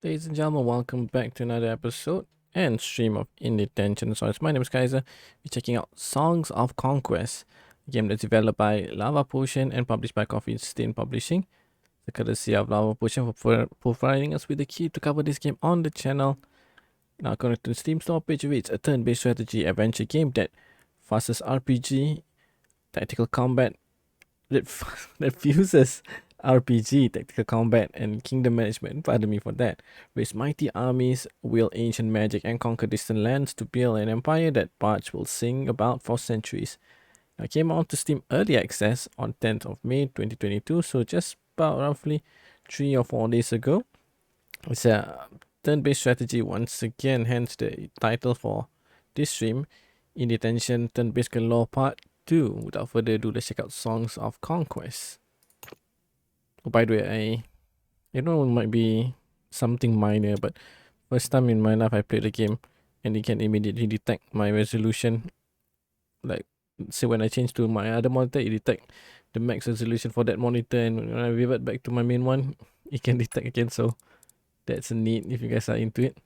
Ladies and gentlemen, welcome back to another episode and stream of IndieTention. So, my name is Kaiser. We're checking out Songs of Conquest, a game that's developed by Lavapotion and published by Coffee Stain Publishing. The courtesy of Lavapotion for providing us with the key to cover this game on the channel. Now, according to the Steam store page, it's a turn-based strategy adventure game that fuses RPG, tactical combat, that, that fuses RPG, tactical combat, and kingdom management. Pardon me for that. Raise mighty armies, wield ancient magic, and conquer distant lands to build an empire that bards will sing about for centuries. I came out to Steam Early Access on 10th of May 2022, so just about roughly 3 or 4 days ago. It's a turn-based strategy once again, hence the title for this stream, IndieTention Turn-Based Galore Part 2. Without further ado, let's check out Songs of Conquest. Oh, by the way, I know it might be something minor, but first time in my life I played the game and it can immediately detect my resolution. Like, say when I change to my other monitor, it detect the max resolution for that monitor, and when I revert back to my main one, it can detect again. So that's neat if you guys are into it.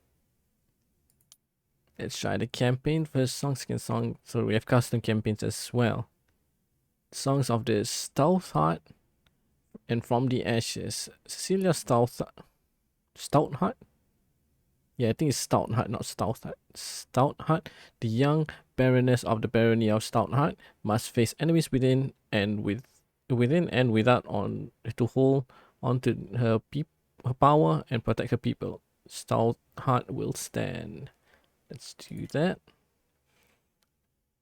Let's try the campaign first. Second song. So we have custom campaigns as well. Songs of the Stoutheart and From the Ashes. Cecilia Stoutheart? Yeah, I think it's Stoutheart, not Stoutheart. Stoutheart, the young baroness of the barony of Stoutheart, must face enemies within and without on to hold on to her power and protect her people. Stoutheart will stand. Let's do that.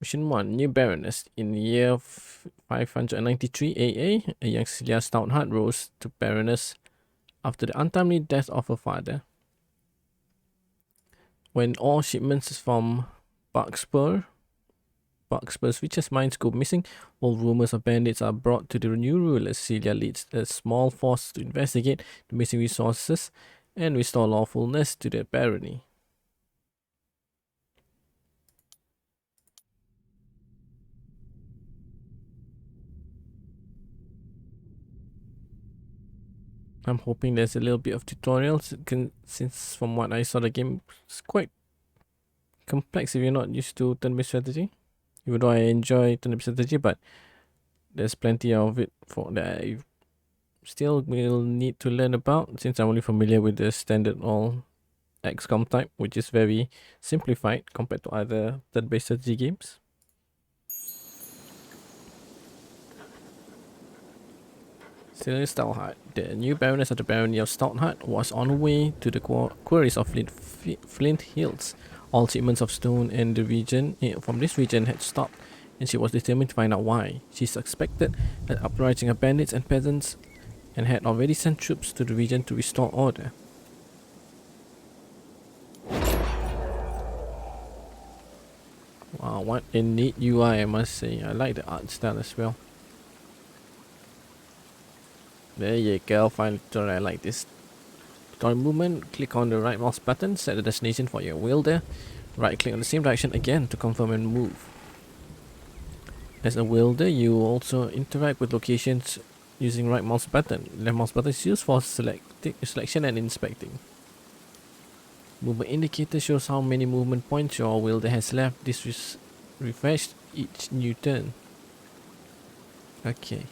Mission 1, New Baroness. In the year 593 AA, a young Cecilia Stoutheart rose to Baroness after the untimely death of her father. When all shipments from Barkspur's richest mines go missing, all rumors of bandits are brought to the new ruler. Cecilia leads a small force to investigate the missing resources and restore lawfulness to the barony. I'm hoping there's a little bit of tutorials, since from what I saw the game is quite complex if you're not used to turn-based strategy. Even though I enjoy turn-based strategy, but there's plenty of it for that I still will need to learn about, since I'm only familiar with the standard all XCOM type, which is very simplified compared to other turn-based strategy games. Cecilia Stoutheart, the new Baroness of the Barony of Stoutheart, was on her way to the quarries of Flint Hills. All shipments of stone in the region from this region had stopped, and she was determined to find out why. She suspected an uprising of bandits and peasants, and had already sent troops to the region to restore order. Wow, what a neat UI, I must say. I like the art style as well. There you go, final tutorial. I like this. Tutorial movement, click on the right mouse button, set the destination for your wielder. Right click on the same direction again to confirm and move. As a wielder, you also interact with locations using right mouse button. Left mouse button is used for selection and inspecting. Movement indicator shows how many movement points your wielder has left. This is refreshed each new turn. Okay.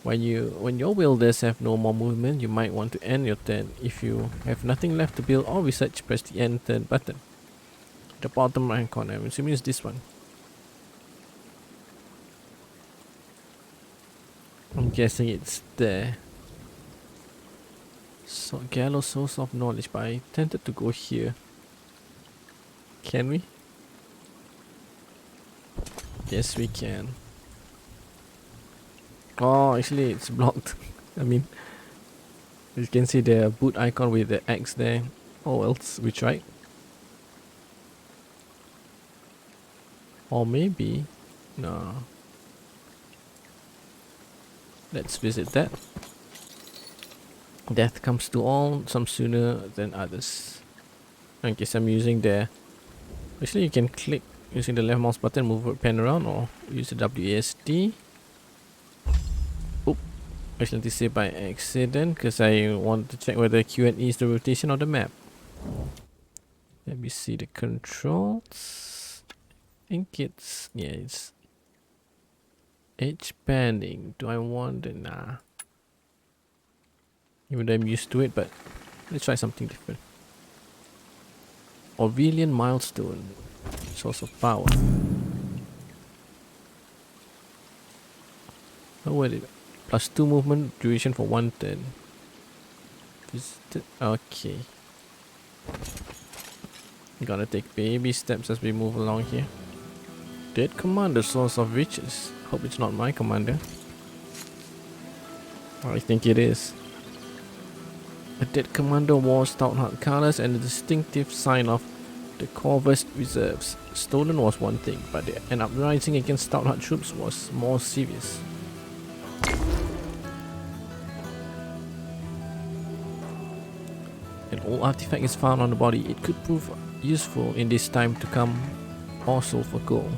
When your wielders have no more movement, you might want to end your turn. If you have nothing left to build or research, press the end turn button. The bottom right hand corner, I'm assuming it's this one. I'm guessing it's there. So Gallows Source of Knowledge, but I tended to go here. Can we? Yes, we can. Oh, actually it's blocked. I mean, you can see the boot icon with the X there. Oh, else we tried. Or maybe, no. Let's visit that. Death comes to all, some sooner than others. I guess I'm using the... Actually, you can click using the left mouse button, move your pen around, or use the WASD. Oop. accidentally saved by accident because I want to check whether Q and E is the rotation of the map. Let me see the controls. I think it's, yeah, it's edge panning. Do I want the, nah. Even though I'm used to it, but let's try something different. Aurelian milestone. Source of power. Oh, what is it? +2 movement duration for 1 turn. Okay. Gonna take baby steps as we move along here. Dead commander, source of riches. Hope it's not my commander. I think it is. A dead commander wore stout-heart colors and a distinctive sign of the Corvus reserves. Stolen was one thing, but an uprising against stout-heart troops was more serious. An old artifact is found on the body. It could prove useful in this time to come, also for gold.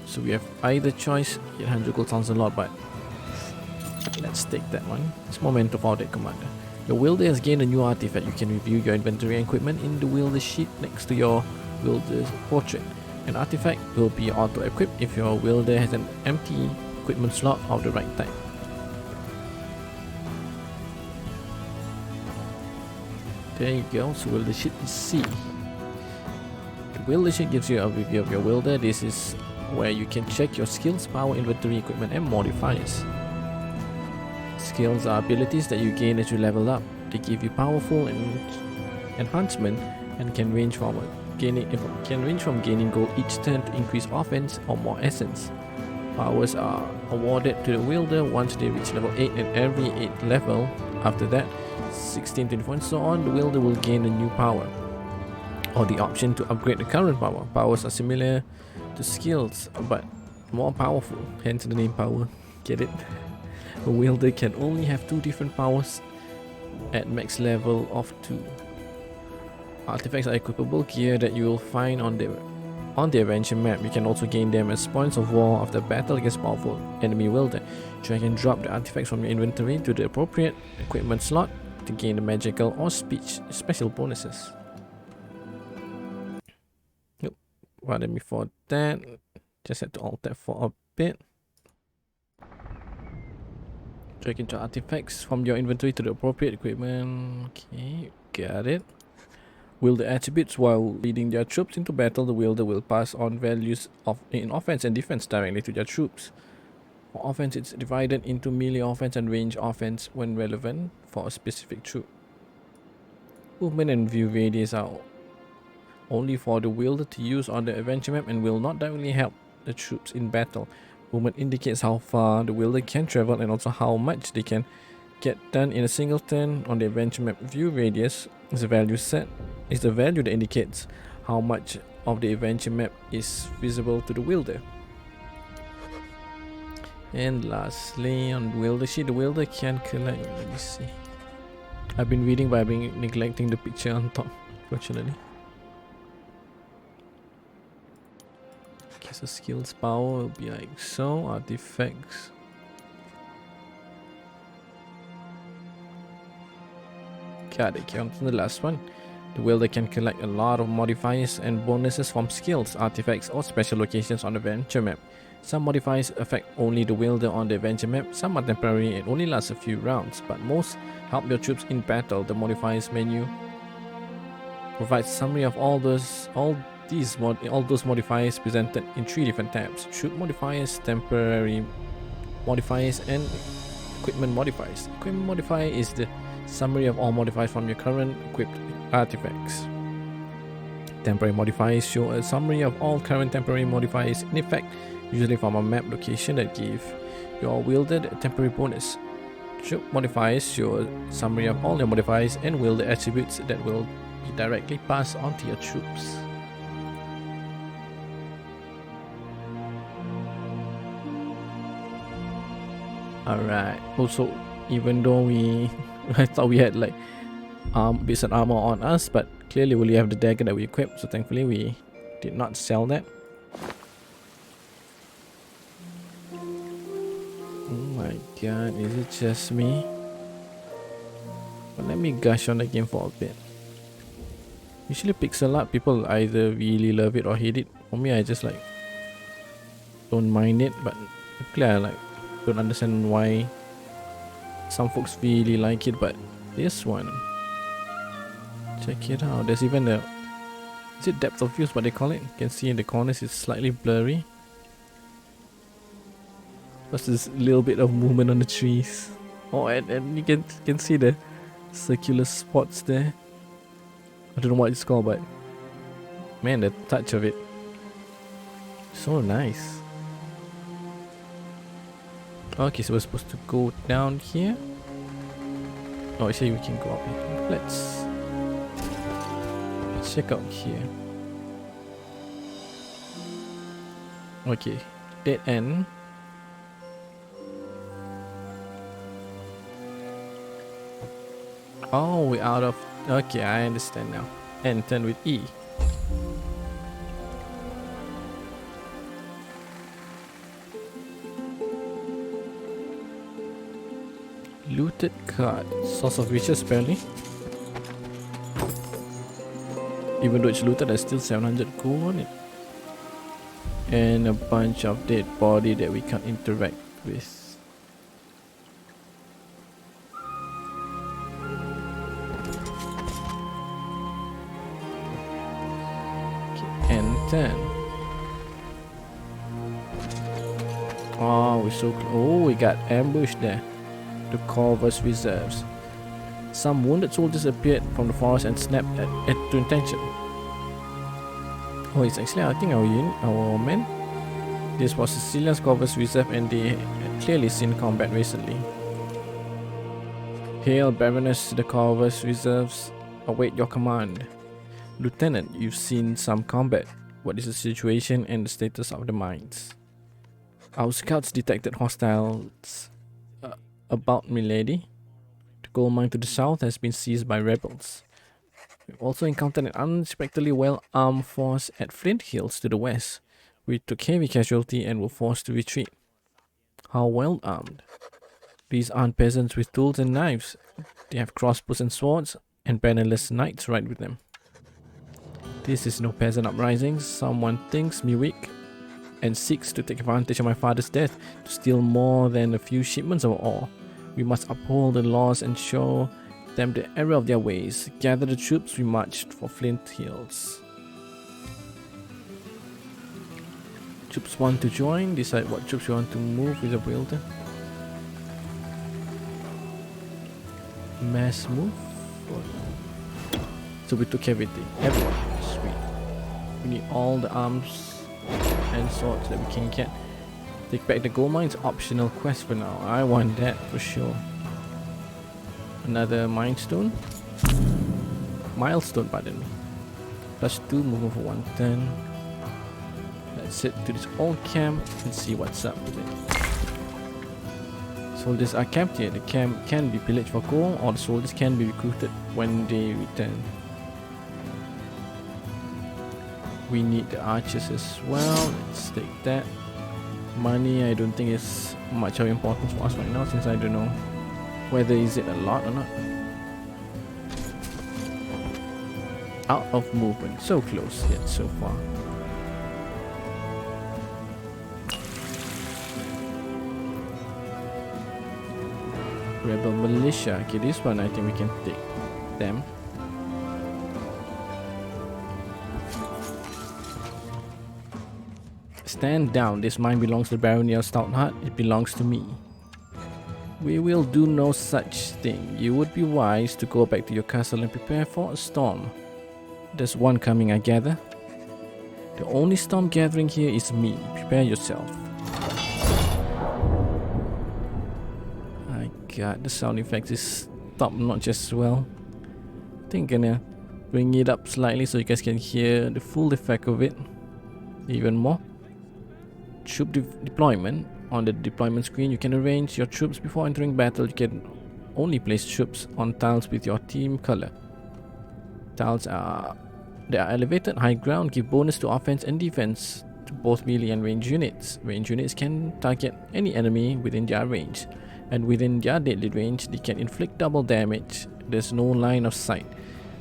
So we have either choice. 800 gold sounds a lot, but let's take that one. It's Memento for Dead Commander. Your wielder has gained a new artifact. You can review your inventory and equipment in the wielder sheet next to your wielder's portrait. An artifact will be auto-equipped if your wielder has an empty equipment slot of the right type. There you go, so wielder sheet is C. The wielder sheet gives you a review of your wielder. This is where you can check your skills, power, inventory, equipment, and modifiers. Skills are abilities that you gain as you level up. They give you powerful enhancement and can range from gaining gold each turn to increase offense or more essence. Powers are awarded to the wielder once they reach level 8 and every 8 level. After that, 16, 24 and so on, the wielder will gain a new power or the option to upgrade the current power. Powers are similar to skills but more powerful, hence the name power. Get it? A wielder can only have 2 different powers at max level of 2. Artifacts are equipable gear that you will find on the adventure map. You can also gain them as points of war after battle against powerful enemy wielder. Drag and drop the artifacts from your inventory to the appropriate equipment slot to gain the magical or speech special bonuses. Nope. Rather before that, just had to alt that for a bit. Drag and drop artifacts from your inventory to the appropriate equipment. Okay, got it. Wielder attributes. While leading their troops into battle, the wielder will pass on values in offense and defense directly to their troops. For offense, it's divided into melee offense and range offense when relevant for a specific troop. Movement and view radius are only for the wielder to use on the adventure map and will not directly help the troops in battle. Movement indicates how far the wielder can travel and also how much they can get done in a single turn. On the adventure map, view radius is a value that indicates how much of the adventure map is visible to the wielder. And lastly, on the wielder sheet, the wielder can collect. Let me see. I've been reading but I've been neglecting the picture on top, fortunately. Okay, so skills power will be like so. Artifacts. Got it. Okay, on to the last one. The wielder can collect a lot of modifiers and bonuses from skills, artifacts, or special locations on the adventure map. Some modifiers affect only the wielder on the adventure map, some are temporary and only last a few rounds, but most help your troops in battle. The modifiers menu provides a summary of all those modifiers presented in 3 different tabs: troop modifiers, temporary modifiers, and equipment modifiers. Equipment modifier is the summary of all modifiers from your current equipped artifacts. Temporary modifiers show a summary of all current temporary modifiers in effect, usually from a map location that give your wielder a temporary bonus. Troop modifiers show a summary of all your modifiers and wielder attributes that will be directly passed on to your troops. Alright, also even though I thought we had like bits of armor on us, but clearly we only have the dagger that we equipped, so thankfully we did not sell that. my god, is it just me? But let me gush on the game for a bit. Usually pixel art, people either really love it or hate it. For me, I just like don't mind it, but typically I like don't understand why some folks really like it. But this one, check it out. There's even a, is it depth of view? What they call it? You can see in the corners it's slightly blurry. Plus there's a little bit of movement on the trees. Oh, and you can see the circular spots there. I don't know what it's called, but man, the touch of it, so nice. Okay, so we're supposed to go down here. Oh, actually we can go up here. Let's check out here. Okay, dead end. Oh, we're out of... Okay, I understand now. And turn with E. Looted card. Source of riches apparently. Even though it's looted, there's still 700 gold on it. And a bunch of dead body that we can't interact with. And 10. Oh, we're so close. Oh, we got ambushed there. The Corvus reserves. Some wounded soldiers appeared from the forest and snapped at IndieTention. Oh, it's actually, I think, our men. This was Sicilian's Corvus reserve and they had clearly seen combat recently. Hail, Baroness, the Corvus reserves await your command. Lieutenant, you've seen some combat. What is the situation and the status of the mines? Our scouts detected hostiles about milady. The gold mine to the south has been seized by rebels. We've also encountered an unexpectedly well-armed force at Flint Hills to the west. We took heavy casualty and were forced to retreat. How well armed? These aren't peasants with tools and knives. They have crossbows and swords, and bannerless knights ride with them. This is no peasant uprising. Someone thinks me weak and seeks to take advantage of my father's death to steal more than a few shipments of ore. We must uphold the laws and show them the error of their ways. Gather the troops, we marched for Flint Hills. Troops want to join, decide what troops you want to move with a wielder. Mass move? So we took everything, everyone. Sweet. We need all the arms and swords that we can get. Take back the gold mines, optional quest for now. I want that for sure. Another milestone, pardon me. +2 movement for 1 turn. Let's head to this old camp and see what's up with it. Soldiers are camped here. The camp can be pillaged for gold, or the soldiers can be recruited when they return. We need the archers as well. Let's take that. Money, I don't think is much of importance for us right now, since I don't know whether is it a lot or not. Out of movement. So close yet so far. Rebel militia. Okay, this one I think we can take them. Stand down. This mine belongs to the barony of Stoutheart. It belongs to me. We will do no such thing. You would be wise to go back to your castle and prepare for a storm. There's one coming, I gather. The only storm gathering here is me. Prepare yourself. My god, the sound effects is top notch as well. I think I'm gonna bring it up slightly so you guys can hear the full effect of it even more. Troop deployment. On the deployment screen, you can arrange your troops before entering battle. You can only place troops on tiles with your team color. Tiles are elevated high ground, give bonus to offense and defense. to both melee and range units. Range units can target any enemy within their range, and within their deadly range, they can inflict double damage. There's no line of sight.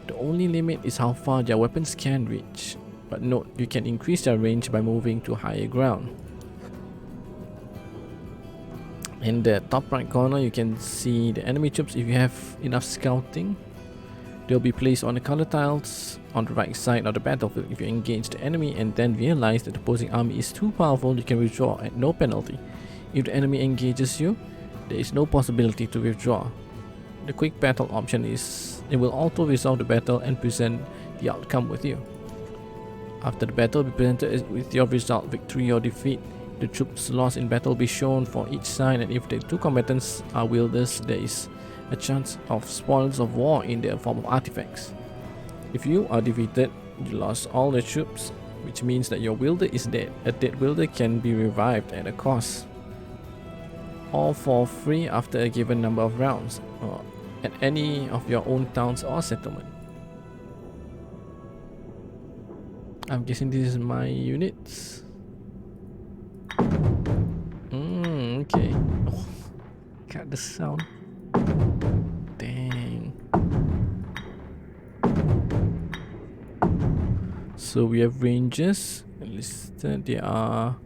The only limit is how far their weapons can reach. But note, you can increase their range by moving to higher ground. In the top right corner, you can see the enemy troops. If you have enough scouting, they'll be placed on the color tiles on the right side of the battlefield. If you engage the enemy and then realize that the opposing army is too powerful, you can withdraw at no penalty. If the enemy engages you, there is no possibility to withdraw. The quick battle option is it will auto resolve the battle and present the outcome with you. After the battle, be presented with your result, victory or defeat. The troops lost in battle will be shown for each side, and if the two combatants are wielders, there is a chance of spoils of war in the form of artifacts. If you are defeated, you lost all the troops, which means that your wielder is dead. A dead wielder can be revived at a cost, all for free after a given number of rounds, or at any of your own towns or settlement. I'm guessing this is my units. Okay. Oh, got the sound. Dang. So we have ranges listed. They are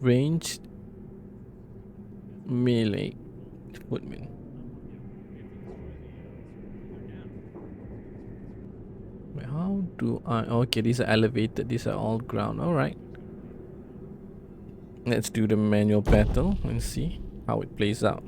ranged melee footmen. Wait, how do I? Okay, these are elevated. These are all ground. All right. Let's do the manual battle and see how it plays out.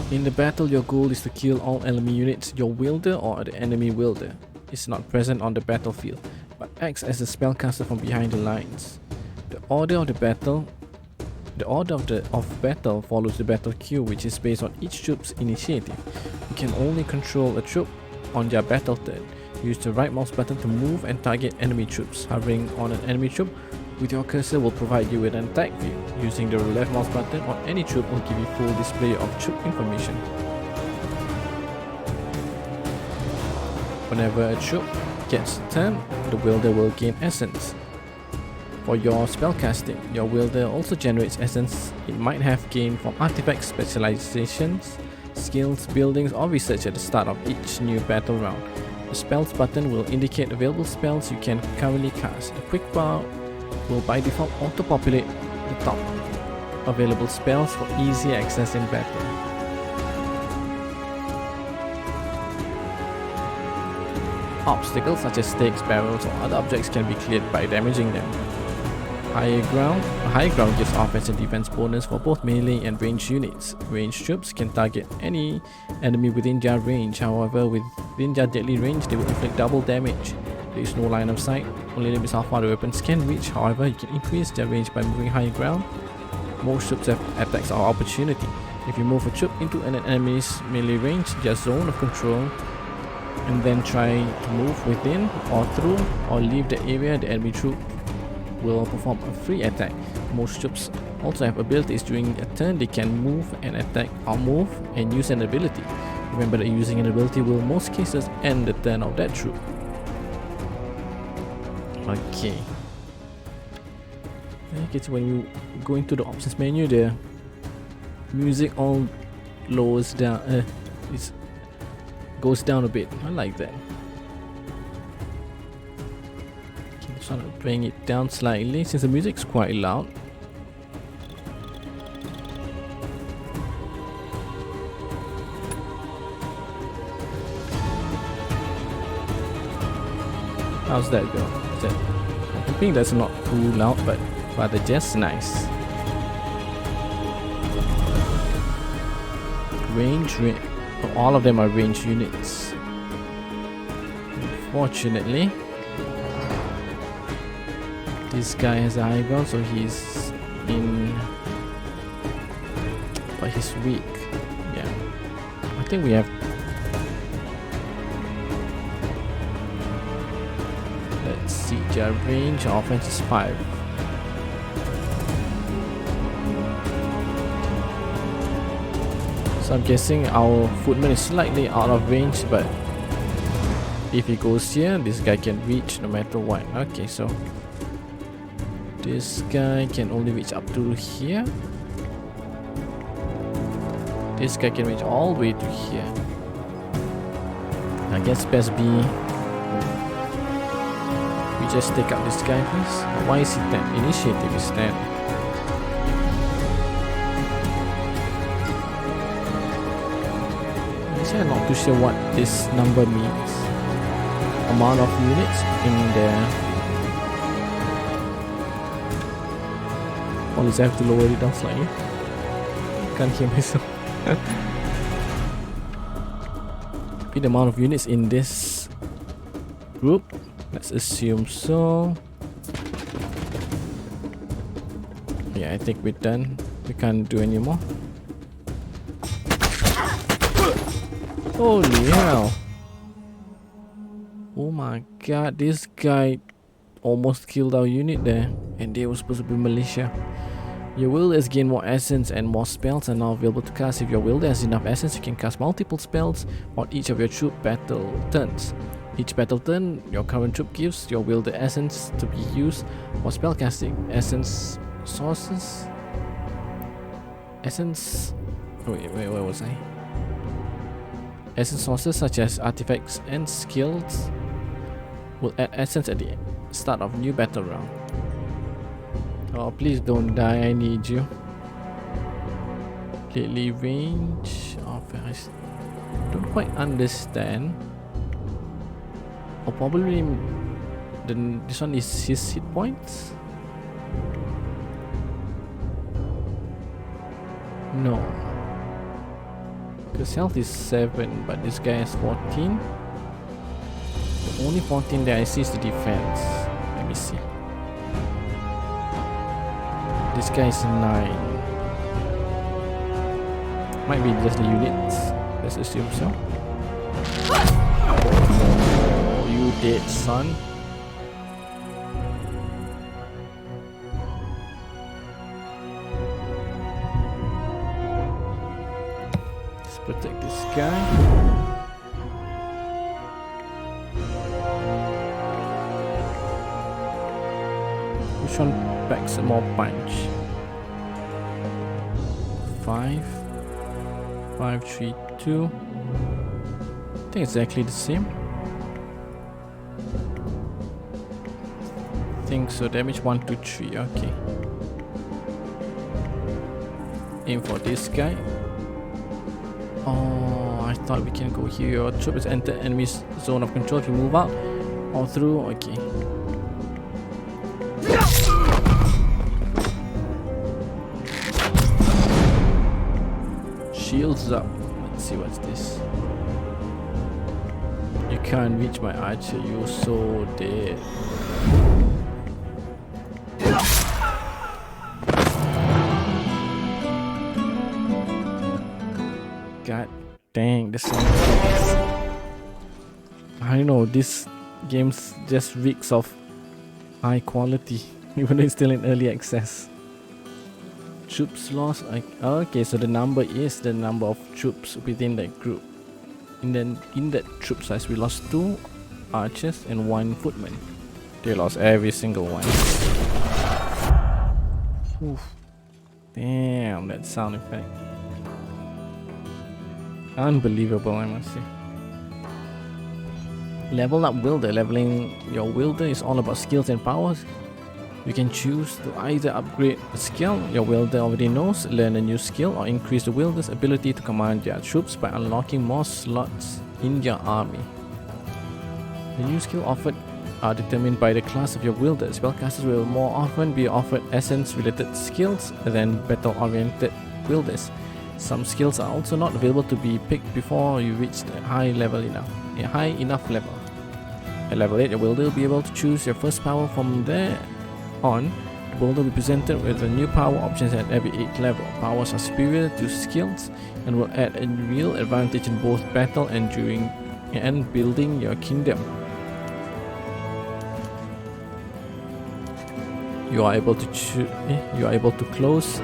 In the battle, your goal is to kill all enemy units. Your wielder or the enemy wielder is not present on the battlefield, but acts as a spellcaster from behind the lines. The order of battle follows the battle queue, which is based on each troop's initiative. You can only control a troop on their battle turn. Use the right mouse button to move and target enemy troops. Hovering on an enemy troop with your cursor will provide you with an attack view. Using the left mouse button on any troop will give you full display of troop information. Whenever a troop gets turned, the wielder will gain essence. For your spellcasting, your wielder also generates essence it might have gained from artifacts, specializations, skills, buildings, or research at the start of each new battle round. The spells button will indicate available spells you can currently cast. The quick bar will by default auto-populate the top available spells for easy access in battle. Obstacles such as stakes, barrels, or other objects can be cleared by damaging them. High ground gives offense and defense bonus for both melee and ranged units. Ranged troops can target any enemy within their range. However, within their deadly range, they will inflict double damage. There is no line of sight. Only limits how far the weapons can reach. However, you can increase their range by moving high ground. Most troops have attacks or opportunity. If you move a troop into an enemy's melee range, their zone of control, and then try to move within or through or leave the area, the enemy troop will perform a free attack. Most troops also have abilities. During a turn, they can move and attack or move and use an ability. Remember that using an ability will in most cases end the turn of that troop. Okay. So when you go into the options menu, the music all lowers down. It goes down a bit. I like that. So I'm bring it down slightly since the music's quite loud. How's that go? I'm hoping that's not too loud, but rather just nice. Range. All of them are range units. Unfortunately, this guy has a high ground, so he's in, but he's weak. Yeah, I think we have. Let's see, their range offense is 5. So I'm guessing our footman is slightly out of range, but If he goes here, this guy can reach no matter what. Okay, so this guy can only reach up to here. This guy can reach all the way to here. I guess best be we just take out this guy first. Why is he 10? Initiative is 10. I'm not too sure what this number means. Amount of units in there. Or is I have to lower it down slightly? Can't hear myself. Be the amount of units in this group. Let's assume so. Yeah, I think we're done. We can't do any more. Holy hell. Oh my god, this guy almost killed our unit there. And they were supposed to be militia. Your wield has gained more essence and more spells are now available to cast. If your wield has enough essence, you can cast multiple spells on each of your troop battle turns. Each battle turn, your current troop gives your wield the essence to be used for spell casting. Essence sources? Essence... Wait, where was I? Essence sources such as artifacts and skills will add essence at the start of new battle round. Oh, please don't die, I need you. Lately range of... I don't quite understand. Or probably this one is his hit points? No. Because health is 7, but this guy has 14. The only 14 that I see is the defense. Let me see. This guy is 9. Might be just the units. Let's assume so. Oh, you dead, son. Let's protect this guy. Which one packs more punch? 5, 5, 3, 2. I think it's exactly the same. I think so. Damage 1, 2, 3. Okay. Aim for this guy. Oh, I thought we can go here. Your troop has entered enemy zone of control. If you move out or through, okay. Shields up. Let's see what's this. You can't reach my archer. You're so dead. God dang, the sound. I know this game just reeks of high quality, even though it's still in early access. Troops lost. Okay, so the number is the number of troops within that group. In that troop size, we lost 2 archers and 1 footman. They lost every single one. Oof. Damn, that sound effect. Unbelievable, I must say. Level up wielder. Leveling your wielder is all about skills and powers. You can choose to either upgrade a skill your wielder already knows, learn a new skill, or increase the wielder's ability to command their troops by unlocking more slots in your army. The new skill offered are determined by the class of your wielder. Spellcasters will more often be offered essence-related skills than battle-oriented wielders. Some skills are also not available to be picked before you reach a high enough level. At level 8, your wielder will be able to choose your first power. From there on, the wielder will be presented with the new power options at every 8th level. Powers are superior to skills and will add a real advantage in both battle and during and building your kingdom. You are able to close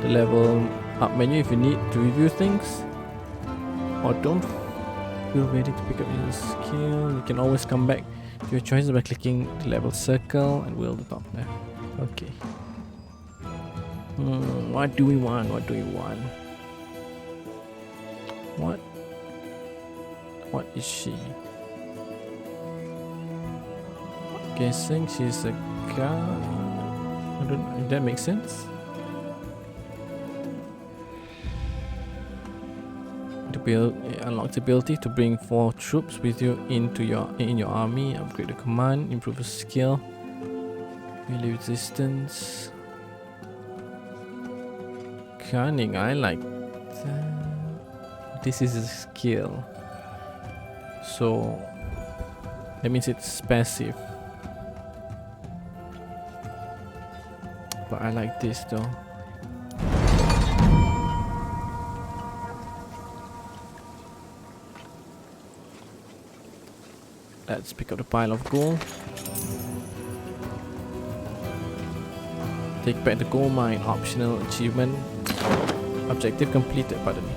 the level up menu if you need to review things, or don't Feel ready to pick up your skill. You can always come back to your choices by clicking the level circle and wheel the top left. Okay. What do we want? What do we want? What is she? Guessing she's a guy. I don't know if that makes sense. Unlock the ability to bring 4 troops with you in your army. Upgrade the command. Improve the skill. Melee resistance. Cunning. I like that. This is a skill. So that means it's passive. But I like this though. Let's pick up the pile of gold. Take back the gold mine. Optional achievement. Objective completed, pardon me.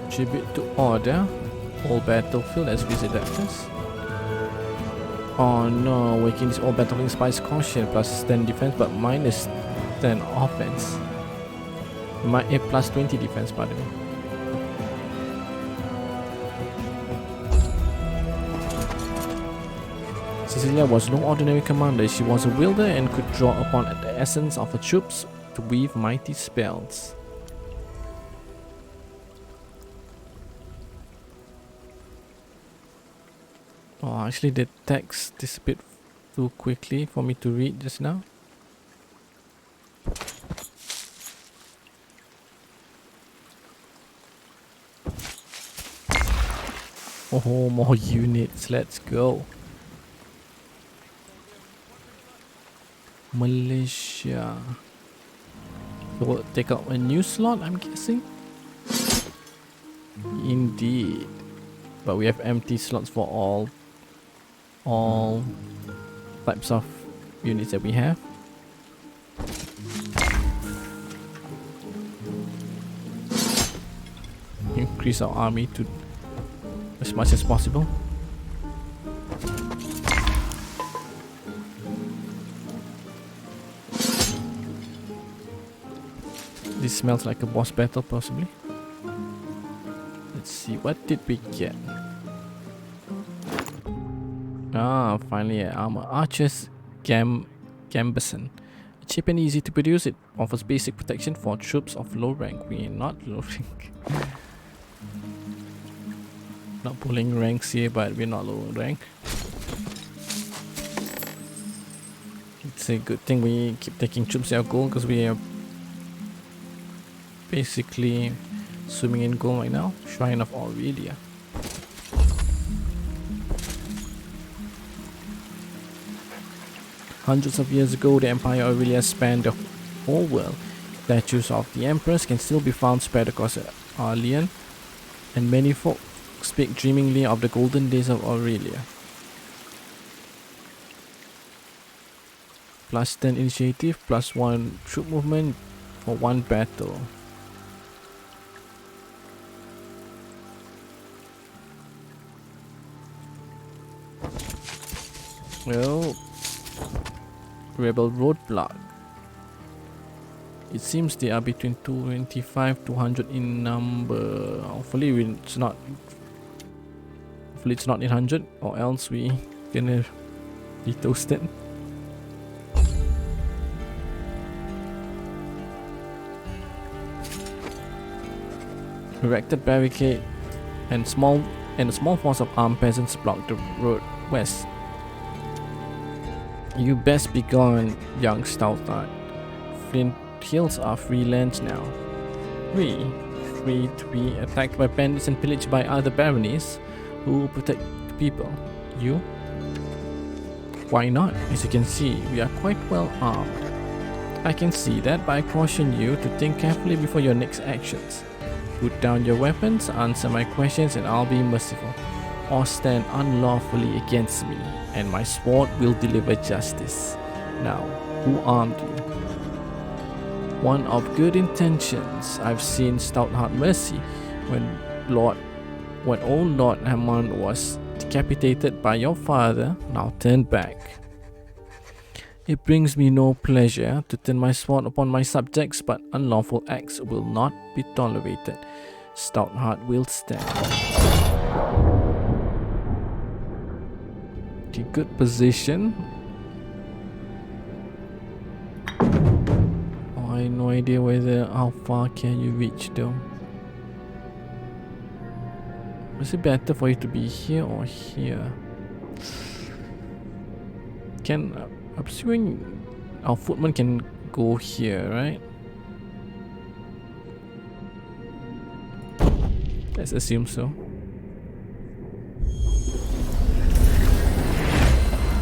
Tribute to order. Old battlefield. Let's visit that first. Oh no, waking this old battlefield inspires caution, plus 10 defense but minus 10 offense. Plus 20 defense, pardon me. Cecilia was no ordinary commander. She was a wielder and could draw upon the essence of her troops to weave mighty spells. Oh, actually the text is a bit too quickly for me to read just now. Oh, more units, let's go. Malaysia. So we'll take out a new slot, I'm guessing. Indeed. But we have empty slots for all types of units that we have. Increase our army to as much as possible. This smells like a boss battle, possibly. Let's see, what did we get? Ah, finally an armor. Archer's Gambeson. Cheap and easy to produce, it offers basic protection for troops of low rank. We are not low rank. Not pulling ranks here, but we're not low rank. It's a good thing we keep taking troops out gold, because we are basically swimming in gold right now. Shrine of Aurelia. Hundreds of years ago, the Empire Aurelia spanned the whole world. Statues of the Empress can still be found spread across Arleon, and many folk speak dreamingly of the golden days of Aurelia. Plus 10 initiative, plus 1 troop movement for 1 battle. Well, Rebel roadblock. It seems they are between 225 to 100 in number. Hopefully it's not in 100, or else we gonna be toasted. Erected barricade and a small force of armed peasants block the road west. You best be gone, young Stoutart. Flint Hills are free lands now. Free to be attacked by bandits and pillaged by other baronies who will protect the people. You? Why not? As you can see, we are quite well armed. I can see that, but I caution you to think carefully before your next actions. Put down your weapons, answer my questions, and I'll be merciful. Or stand unlawfully against me, and my sword will deliver justice. Now, who armed you? One of good intentions. I've seen stout-heart mercy when old Lord Hammond was decapitated by your father. Now turn back. It brings me no pleasure to turn my sword upon my subjects, but unlawful acts will not be tolerated. Stout heart will stand. Okay, good position. Oh, I have no idea how far can you reach though. Is it better for you to be here or here? I'm assuming our footman can go here, right? Let's assume so.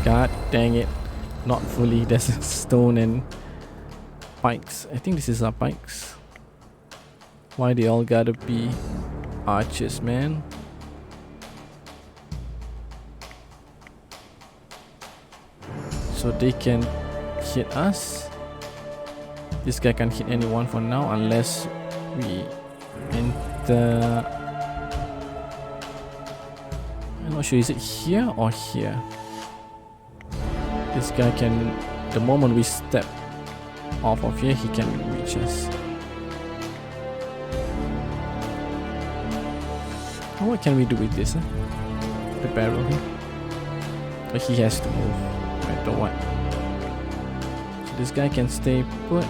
God dang it. Not fully. There's stone and pikes. I think this is our pikes. Why they all gotta be archers, man? So they can hit us. This guy can't hit anyone for now unless we enter. I'm not sure, is it here or here? This guy can, the moment we step off of here, he can reach us. What can we do with this? The barrel here? But he has to move. No matter what. So this guy can stay put.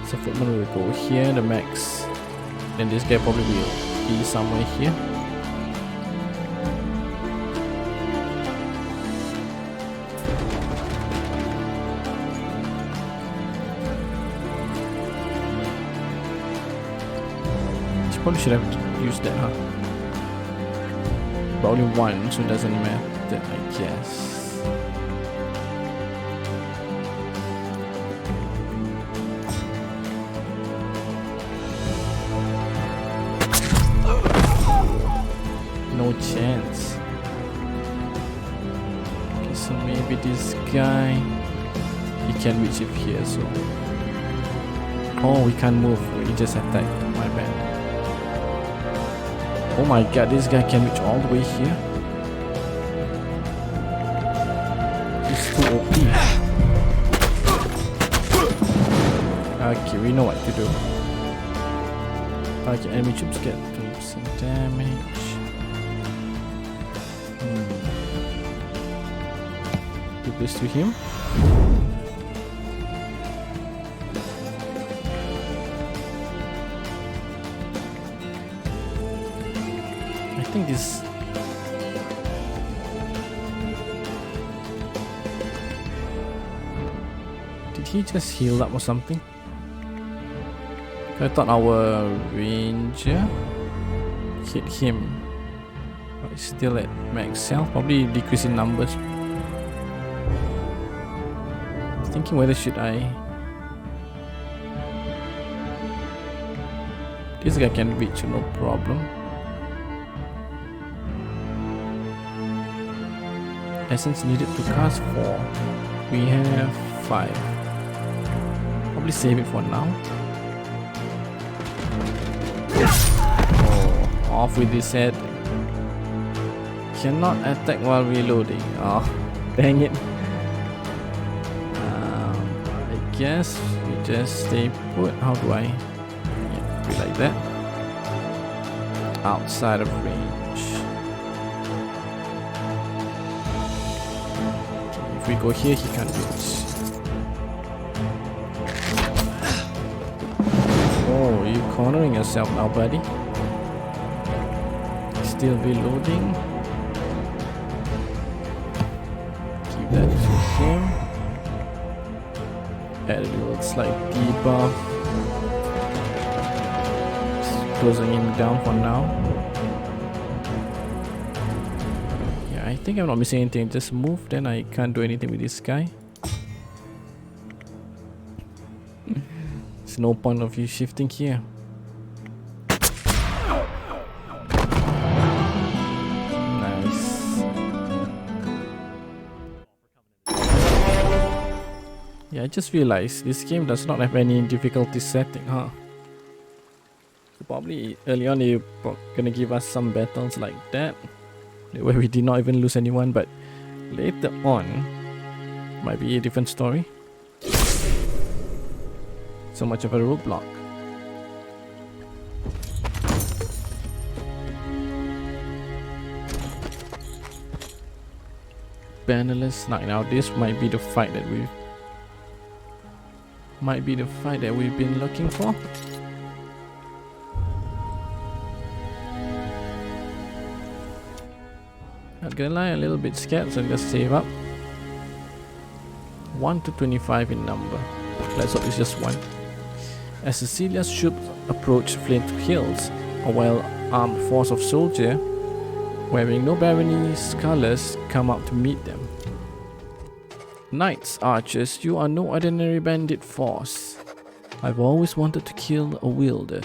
So footman will go here, the max. Then this guy probably will be somewhere here. Probably should have used that, huh? But only one, so it doesn't matter, I guess. No chance. Okay, so maybe this guy, he can reach it here, so. Oh, we can't move, we just attacked, my bad. Oh my god, this guy can reach all the way here. He's too OP. Okay, we know what to do. Okay, enemy troops get 2% damage. Do this to him. I think this. Did he just heal up or something? I thought our ranger hit him. But he's still at max health, probably decrease in numbers. I was thinking whether should I. This guy can reach, no problem. Essence needed to cast 4. We have 5. Probably save it for now. Oh, off with his head. Cannot attack while reloading. Oh, dang it. I guess we just stay put. How do I? Yeah, be like that. Outside of range. If we go here, he can't reach. Oh, you're cornering yourself now, buddy. Still reloading. Keep that to him. Add a little slight debuff. Just closing him down for now. I think I'm not missing anything. Just move, then I can't do anything with this guy. there's no point of you shifting here. Nice. Yeah, I just realized this game does not have any difficulty setting, huh? So probably early on they're gonna give us some battles like that, where we did not even lose anyone, but later on might be a different story. So much of a roadblock. Bannerless Knight. Now this might be the fight that we've been looking for. Not gonna lie, a little bit scared, so just save up. 1 to 25 in number. Let's hope it's just 1. As Cecilia's troops approach Flint Hills, a well-armed force of soldiers wearing no barony's colors come out to meet them. Knights, archers, you are no ordinary bandit force. I've always wanted to kill a wielder.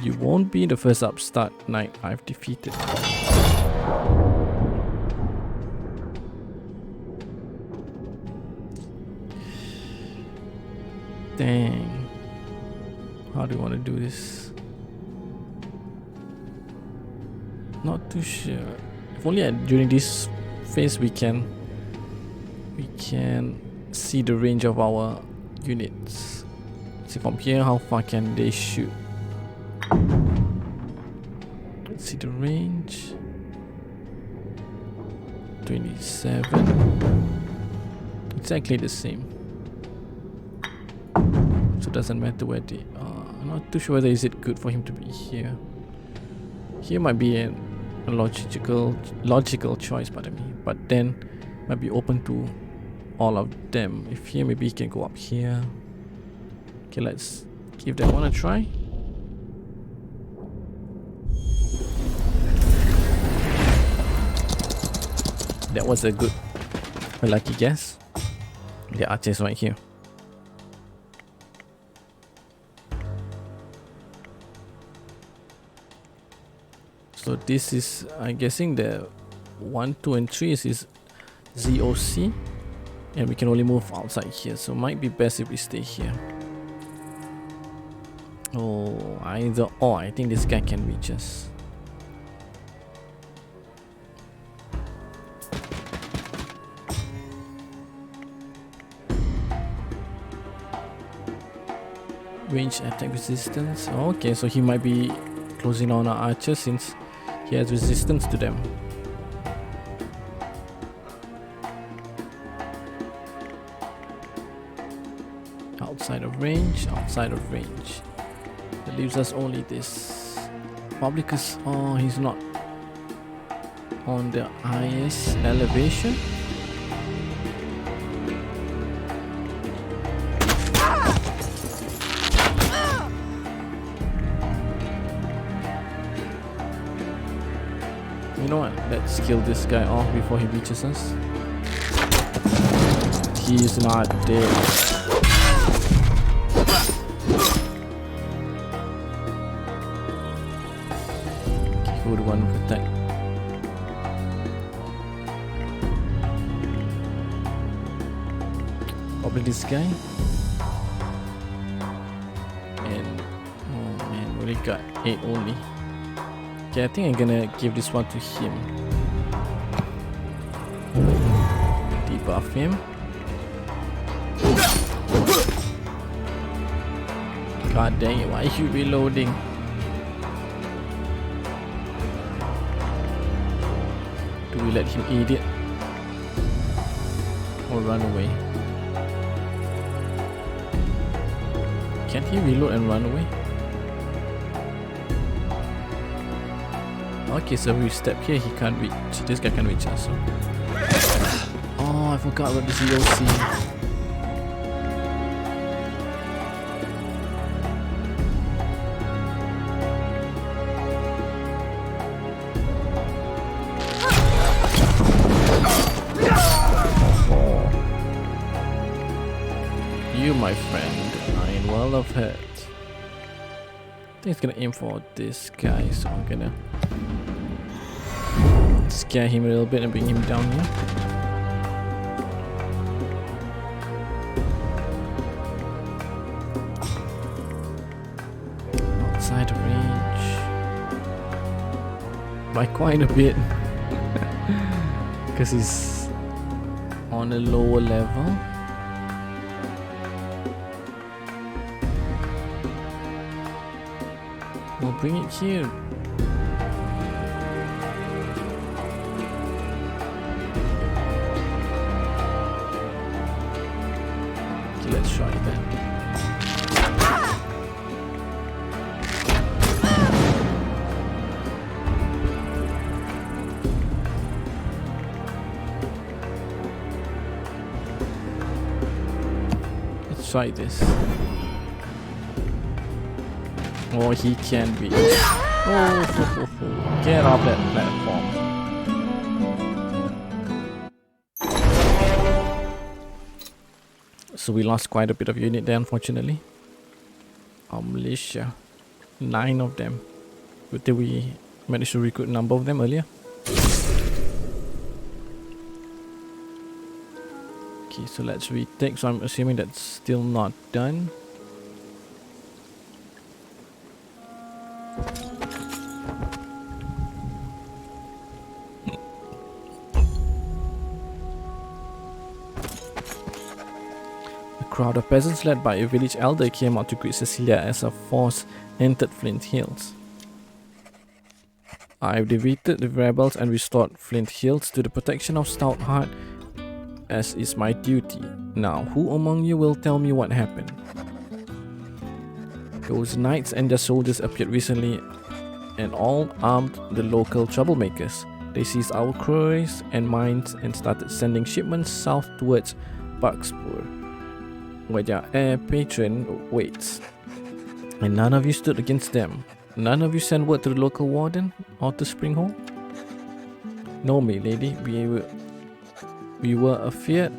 You won't be the first upstart knight I've defeated. Dang. How do you want to do this? Not too sure. If only during this phase we can see the range of our units. See from here how far can they shoot. Let's see the range. 27. Exactly the same. So it doesn't matter where they are. I'm not too sure whether is it good for him to be here. Here might be a logical choice, pardon me, but then might be open to all of them. If here, maybe he can go up here. Okay, let's give that one a try. That was a lucky guess. The archers right here. So this is, I'm guessing the 1, 2 and 3 is ZOC, and we can only move outside here, so might be best if we stay here. Oh, either or. I think this guy can reach us. Range attack resistance. Okay, so he might be closing on our archers since he has resistance to them. Outside of range, outside of range. That leaves us only this. Probably because he's not on the highest elevation. You know what? Let's kill this guy off before he reaches us. He's not dead. Okay, who would want to protect? Probably this guy. And oh man, we only got 8 only. Okay, I think I'm gonna give this one to him. Debuff him. God dang it, why are you reloading? Do we let him eat it? Or run away? Can he reload and run away? Okay, so we step here, he can't reach. This guy can reach us. So. Oh, I forgot about the ZOC. You, my friend, are in World of Hurt. I think it's gonna aim for this guy, so I'm gonna scare him a little bit and bring him down here. Outside of range by quite a bit because he's on a lower level. We'll bring it here. Okay, let's try that. Let's try this. Oh, he can be. Oh, get off that platform. So we lost quite a bit of unit there, unfortunately. Our militia, 9 of them. But did we manage to recruit a number of them earlier? Okay, so let's retake. So I'm assuming that's still not done. A crowd of peasants led by a village elder came out to greet Cecilia as her force entered Flint Hills. I've defeated the rebels and restored Flint Hills to the protection of Stoutheart, as is my duty. Now, who among you will tell me what happened? Those knights and their soldiers appeared recently and all armed the local troublemakers. They seized our quarries and mines and started sending shipments south towards Buckspur, where their heir patron waits. And none of you stood against them. None of you sent word to the local warden or to Springhall? No, my lady, we were afeared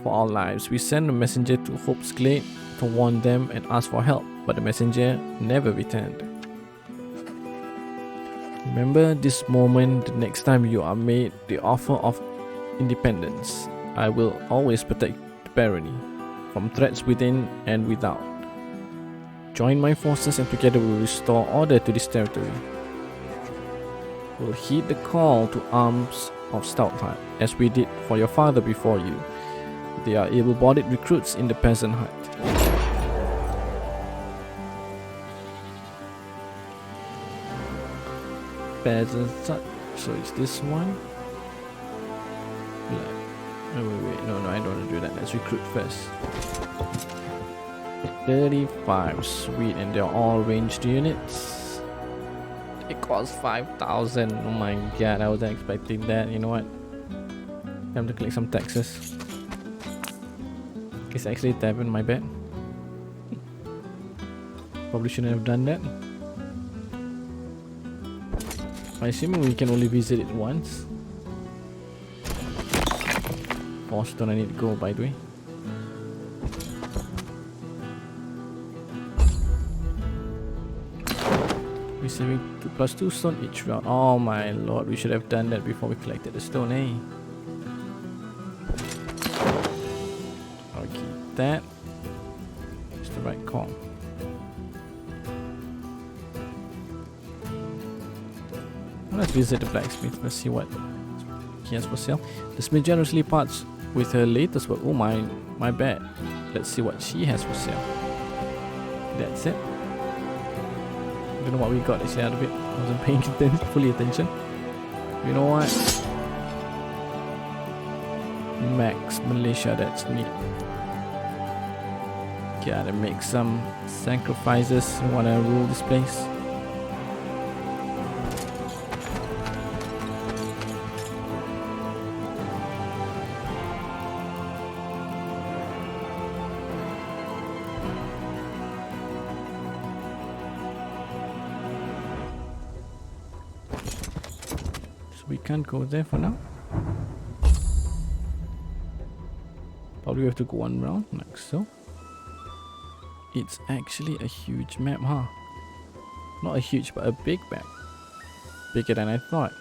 for our lives. We sent a messenger to Hope's Glade to warn them and ask for help, but the messenger never returned. Remember this moment the next time you are made the offer of independence. I will always protect the barony from threats within and without. Join my forces and together we will restore order to this territory. We'll heed the call to arms of Stoutheart, as we did for your father before you. They are able-bodied recruits in the peasant hut. Peasant hut. So it's this one. Wait, no, I don't want to do that. Let's recruit first. 35, sweet, and they're all ranged units. It costs 5,000. Oh my god, I wasn't expecting that. You know what? Time to collect some taxes. It's actually 7, my bad. Probably shouldn't have done that. I assume we can only visit it once. Stone I need to go, by the way. Receiving 2+2 stone each round. Oh my lord, we should have done that before we collected the stone, eh? I'll keep that. It's the right call. Let's visit the blacksmith. Let's see what he has for sale. The smith generously parts with her latest work. Oh my bad. Let's see what she has for sale. That's it. I don't know what we got actually out of it. I wasn't paying fully attention. You know what? Max militia, that's neat. Gotta make some sacrifices. I wanna rule this place. We can't go there for now. Probably have to go one round, like so. It's actually a huge map, huh? Not a huge, but a big map. Bigger than I thought.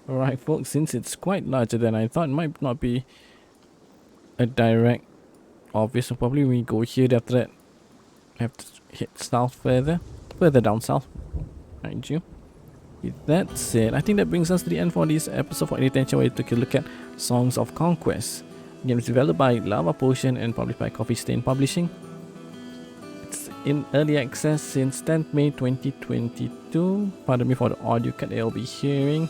Alright folks, since it's quite larger than I thought, it might not be a direct obvious, so probably we go here, after that have to hit south further down south, mind you. With that said, I think that brings us to the end for this episode for IndieTention, where we took a look at Songs of Conquest. The game is developed by Lavapotion and published by Coffee Stain Publishing. It's in early access since 10th May 2022. Pardon me for the audio cut that you'll be hearing,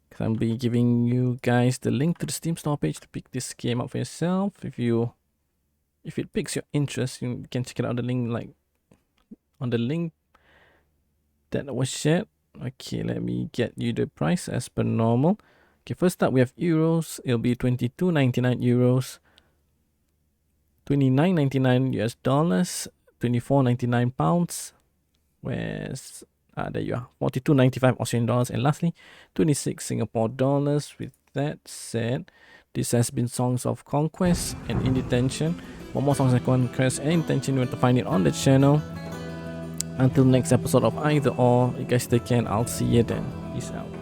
because I'll be giving you guys the link to the Steam store page to pick this game up for yourself. If it piques your interest, you can check it out, the link on the link that was shared. Okay, let me get you the price as per normal. Okay, first up we have euros. It'll be 22.99 euros, 29.99 US dollars, 24.99 pounds. Where's there you are, 42.95 Australian dollars, and lastly 26 Singapore dollars. With that said, this has been Songs of Conquest and IndieTention. For more Songs of Conquest and IndieTention, you want to find it on the channel. Until next episode of Either Or, you guys take care and I'll see you then. Peace out.